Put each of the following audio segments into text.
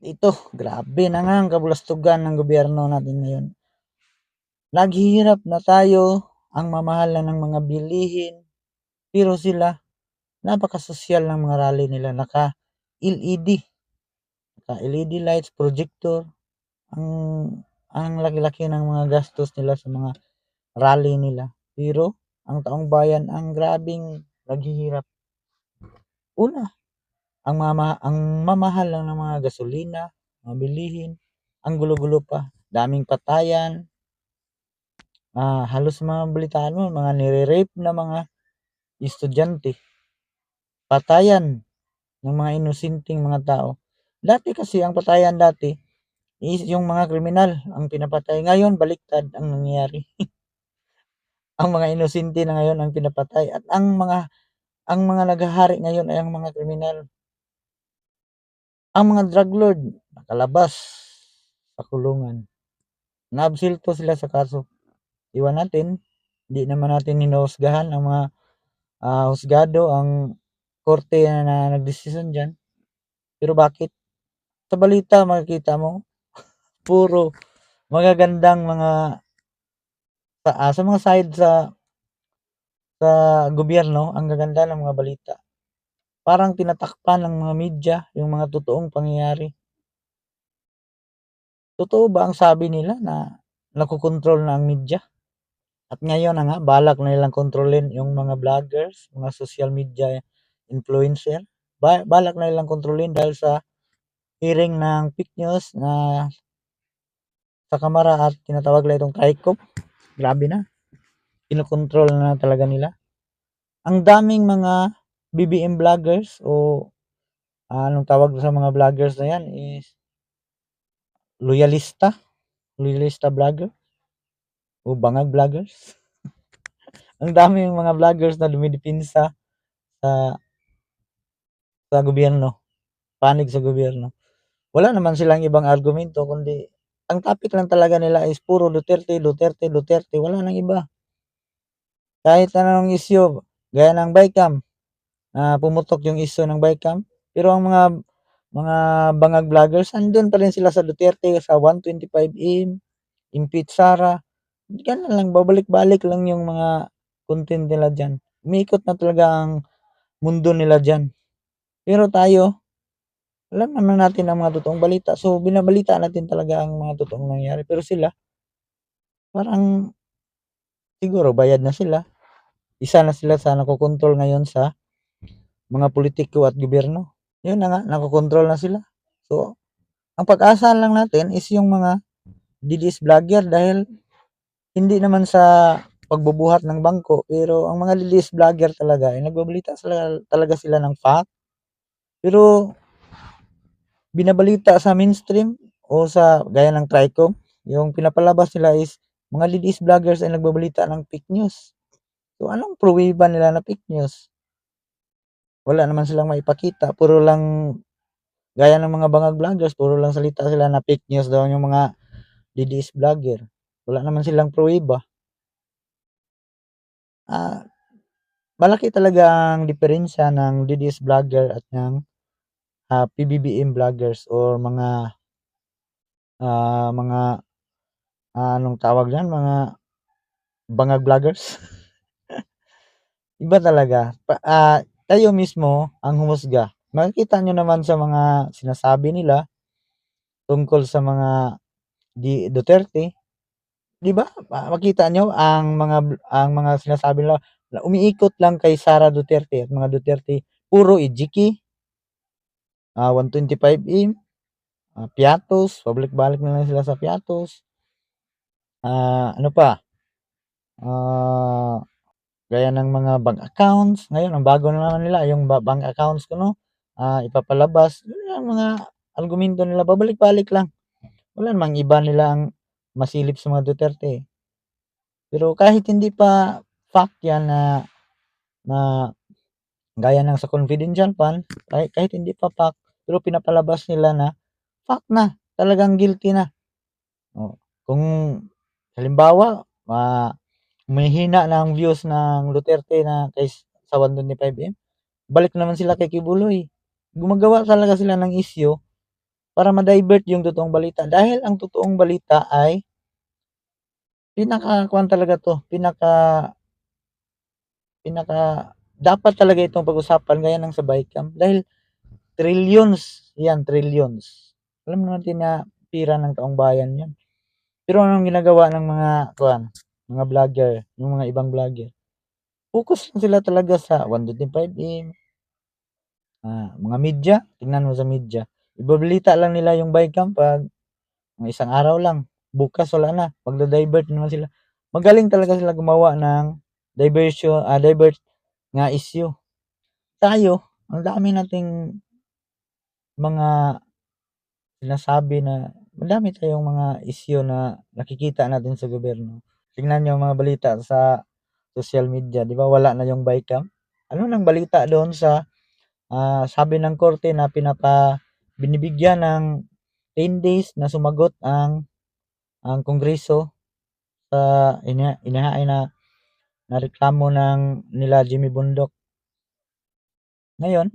Ito, grabe na nga ang kabulastugan ng gobyerno natin ngayon. Naghihirap na tayo, ang mamahal na ng mga bilihin, pero sila, napakasosyal ng mga rally nila. Naka-LED, naka-LED lights, projector, ang ang laki-laki ng mga gastos nila sa mga rally nila. Pero ang taong bayan ang grabing naghihirap. Una, ang mamahal lang ng mga gasolina, mga bilihin, ang gulo-gulo pa, daming patayan. Halos mabalitaan mo mga nire-rape na mga estudyante, patayan ng mga inosenteng mga tao. Dati kasi ang patayan dati is yung mga kriminal ang pinapatay. Ngayon baliktad ang nangyayari. Ang mga inosente na ngayon ang pinapatay at ang mga naghahari ngayon ay ang mga kriminal. Ang mga drug lord nakalabas sa kulungan. Naabsulto sila sa kaso. Iwan natin, hindi naman natin hinuhusgahan ang mga husgado, ang korte na nagdesisyon diyan. Pero bakit? Sa balita makikita mo, puro magagandang mga sa mga side sa gobyerno, ang gaganda ng mga balita. Parang tinatakpan ng mga media yung mga totoong pangyayari. Totoo ba ang sabi nila na nakokontrol na ang media? At ngayon na nga, balak na nilang kontrolin yung mga vloggers, mga social media influencer. Balak na nilang kontrolin dahil sa hearing ng fake news na sa Kamara at tinatawag nila itong TRICOM. Grabe na. Kinokontrol na talaga nila. Ang daming mga BBM vloggers o anong tawag sa mga vloggers na yan is loyalista vlogger o bangag vloggers. Ang daming mga vloggers na dumidipinsa sa sa gobyerno, panig sa gobyerno. Wala naman silang ibang argumento kundi ang topic lang talaga nila is puro Duterte, Duterte, Duterte, wala nang iba. Kahit anong issue, gaya ng BICAM, pumutok yung issue ng BICAM, pero ang mga bangag vloggers, andun pa rin sila sa Duterte, sa 125M, impeach Sara, ganun lang, babalik-balik lang yung mga content nila dyan. Umiikot na talaga ang mundo nila dyan. Pero tayo, alam naman natin ang mga totoong balita. So, binabalita natin talaga ang mga totoong nangyayari. Pero sila, parang siguro bayad na sila. Isa na sila sa nakokontrol ngayon sa mga politiko at gobyerno. Yun na nga, nakokontrol na sila. So, ang pag-asa lang natin is yung mga DDS vlogger dahil hindi naman sa pagbubuhat ng bangko, pero ang mga DDS vlogger talaga ay nagbabalita talaga sila ng fact. Pero binabalita sa mainstream o sa gaya ng TRICOM, yung pinapalabas nila is mga DDS vloggers ay nagbabalita ng fake news. So, anong pruweba nila na fake news? Wala naman silang maipakita. Puro lang, gaya ng mga bangag vloggers, puro lang salita sila na fake news daw yung mga DDS vlogger. Wala naman silang pruweba. Malaki talaga ang diferensya ng DDS vlogger at ng PBBM vloggers or mga anong tawag diyan, mga bangag vloggers. Iba talaga. Kayo mismo ang humusga. Makikita nyo naman sa mga sinasabi nila tungkol sa mga Duterte. 'Di ba? Makita nyo ang mga sinasabi nila na umiikot lang kay Sara Duterte at mga Duterte puro ejiki, 125M, Piatos, pabalik-balik na lang sila sa Piatos. Ano pa? Gaya ng mga bank accounts. Ngayon, ang bago na naman nila, yung bank accounts ko, no? Ipapalabas. Yun ang mga argumento nila, babalik-balik lang. Wala namang iba nilang masilip sa mga Duterte. Pero kahit hindi pa fact yan na gaya ng sa confidential fund, kahit hindi pa fact, pero pinapalabas nila na fact na, talagang guilty na. Kung halimbawa, humihina na ang views ng Duterte na sa 125M, balik naman sila kay Kibuloy. Gumagawa talaga sila ng issue para ma-divert yung totoong balita dahil ang totoong balita ay pinakakuwan talaga 'to, pinaka dapat talaga itong pag-usapan gaya ng sa Bicam dahil trillions, 'yan trillions. Alam naman natin na pira ng taong bayan 'yan. Pero anong ginagawa ng mga kuwan, mga vlogger, yung mga ibang vlogger, focus lang sila talaga sa 125M, mga media, tingnan mo sa media, ibabalita lang nila yung Bicam 'pag mga isang araw lang, bukas wala na, magda-divert naman sila. Magaling talaga sila gumawa ng divert nga issue. Tayo, ang dami nating mga sinasabi na madami tayong mga issue na nakikita natin sa gobyerno. Tingnan niyo ang mga balita sa social media, 'di ba wala na yung Bicam? Ano ng balita doon sa, sabi ng korte na binibigyan ng 10 days na sumagot ang Kongreso sa inihain na reklamo ng nila Jimmy Bundok. Ngayon,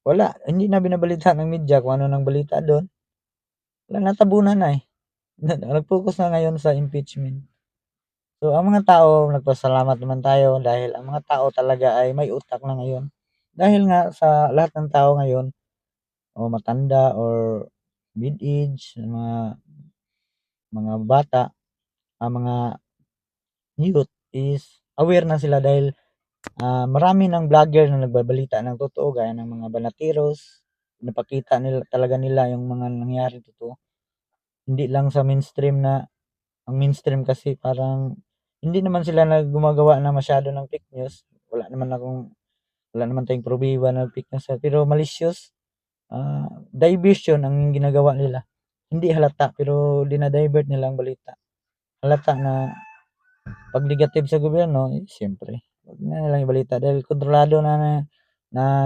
wala, hindi na binabalita ng media kung ano ng balita doon. Wala, natabunan na eh. Nag-focus na ngayon sa impeachment. So, ang mga tao, nagpasalamat naman tayo dahil ang mga tao talaga ay may utak na ngayon. Dahil nga sa lahat ng tao ngayon, o matanda or mid-age, mga bata, ang mga youth is aware na sila dahil marami ng vlogger na nagbabalita ng totoo gaya ng mga banatiros, napakita nila talaga nila yung mga nangyari totoo. Hindi lang sa mainstream na ang mainstream kasi parang hindi naman sila gumagawa na masyado ng fake news. Wala naman tayong pruweba na fake news pero malicious, diversion ang ginagawa nila. Hindi halata pero dina-divert nila ang balita. Halata na 'pag negative sa gobyerno, eh, siyempre wag na nilang ibalita dahil kontrolado na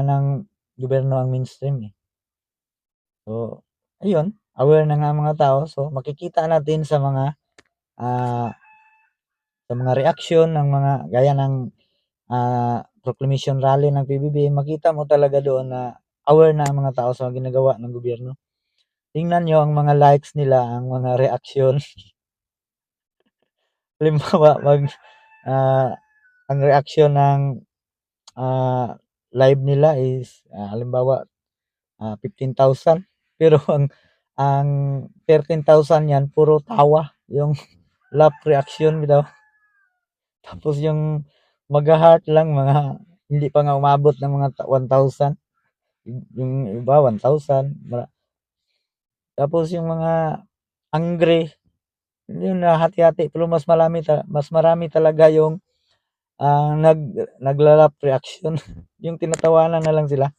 ng gobyerno ang mainstream, eh. So, ayun, aware na nga ang mga tao. So, makikita natin ah, sa mga reaksyon ng mga gaya ng, proclamation rally ng PBBM, makita mo talaga doon na aware na ang mga tao sa ginagawa ng gobyerno. Tingnan niyo ang mga likes nila, ang mga reaksyon. Halimbawa, ah, ang reaksyon ng live nila is, halimbawa, 15,000 pero ang 13,000 niyan puro tawa, yung laugh reaction bitaw. Tapos yung magha-heart lang mga hindi pa nga umabot ng mga 1,000, yung iba 1,000 tapos yung mga angry, yun nahati-hati pero mas marami talaga yung, nagla-laugh reaction, yung tinatawanan na lang sila.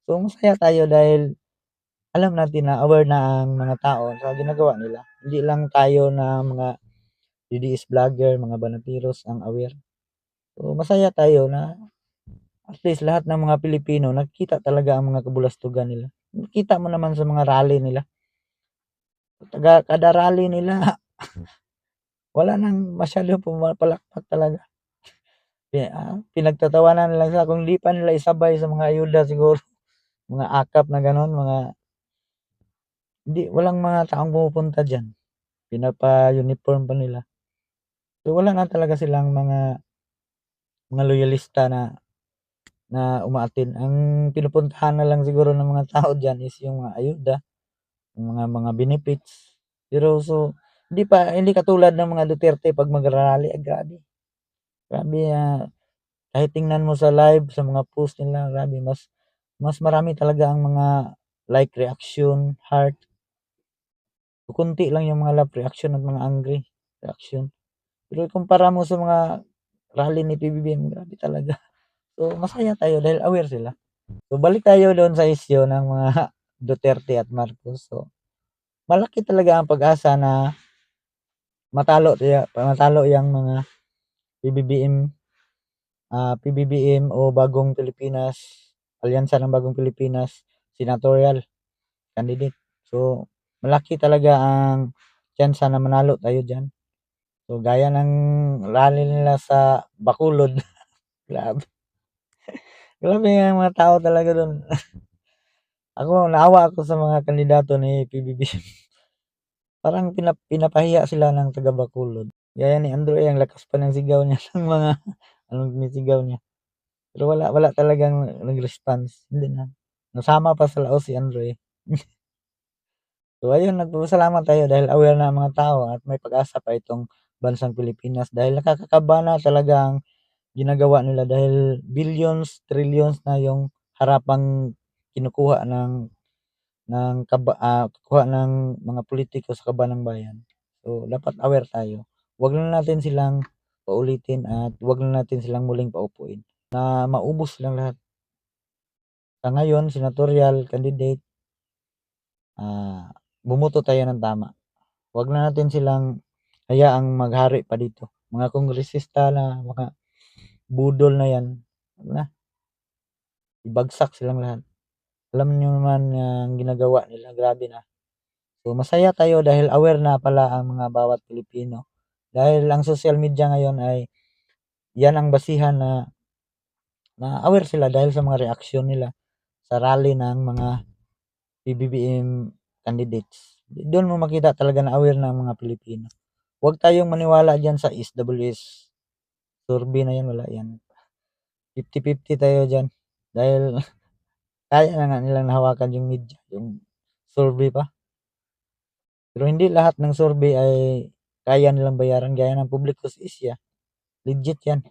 So, masaya tayo dahil alam natin na aware na ang mga tao sa ginagawa nila. Hindi lang tayo na mga DDS vlogger, mga banatiros ang aware. So, masaya tayo na at least lahat ng mga Pilipino nakikita talaga ang mga kabulastugan nila. Nakita mo naman sa mga rally nila. Kada rally nila wala nang masyadong pumapalakpak talaga. Pinagtatawanan lang sila kung di pa nila isabay sa mga ayuda siguro, mga AKAP na gano'n, walang mga taong pumupunta diyan. Pinapa-uniform pa nila. So, wala na talaga silang mga loyalista na na umaattend. Ang pinupuntahan na lang siguro ng mga tao diyan is yung mga ayuda, yung mga benefits. Pero so, hindi katulad ng mga Duterte 'pag magra-rally, grabe. Grabe, kahit tingnan mo sa live, sa mga post nila, grabe mas mas marami talaga ang mga like, reaction, heart. Konti lang yung mga love reaction at mga angry reaction. Pero ikumpara mo sa mga rally ni PBBM, grabe talaga. So, masaya tayo dahil aware sila. So, balik tayo doon sa issue ng mga Duterte at Marcos. So, malaki talaga ang pag-asa na matalo yang mga PBBM, PBBM o Bagong Pilipinas, Alyansa ng Bagong Pilipinas senatorial candidate. So, malaki talaga ang tyansa na manalo tayo diyan. So, gaya ng rally nila sa Bacolod, grabe. Grabe ang mga tao talaga doon. Ako naawa ako sa mga kandidato ni PBBM. Parang pinapahiya sila ng taga Bacolod. Gaya ni Andrew ang lakas pa ng sigaw niya ng mga anong sinisigaw niya. Pero wala talagang nag-response, hindi na. Nasama pa sa laos si Andrew, eh. So ayun, nagpapasalamat tayo dahil aware na ang mga tao at may pag-asa pa itong bansang Pilipinas dahil nakakakaba na talaga ang ginagawa nila dahil billions, trillions na yung harapang kinukuha kukuha ng mga pulitiko sa kaban ng bayan. So dapat aware tayo. Wag lang natin silang paulitin at wag lang natin silang muling paupuin na maubos lang lahat. Sa ngayon, senatorial candidate, bumoto tayo ng tama. Wag na natin silang hayaang maghari pa dito. Mga kongresista na mga budol na yan, wag na, ibagsak silang lahat. Alam niyo naman ang ginagawa nila, grabe na. So masaya tayo dahil aware na pala ang mga bawat Pilipino. Dahil ang social media ngayon ay yan ang basihan na aware sila dahil sa mga reaksyon nila sa rally ng mga PBBM candidates. Doon mo makita talaga na aware na ang mga Pilipino. Huwag tayong maniwala diyan sa SWS survey na yan, wala yan. 50-50 tayo diyan. Dahil kaya na nga nilang nahawakan yung media, yung survey pa. Pero hindi lahat ng survey ay kaya nilang bayaran gaya ng Publicus Asia. Legit yan.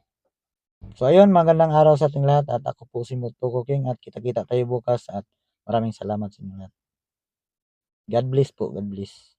So ayun, magandang araw sa ating lahat at ako po si Mutoko King at kita-kita tayo bukas at maraming salamat sa inyo lahat. God bless po, God bless.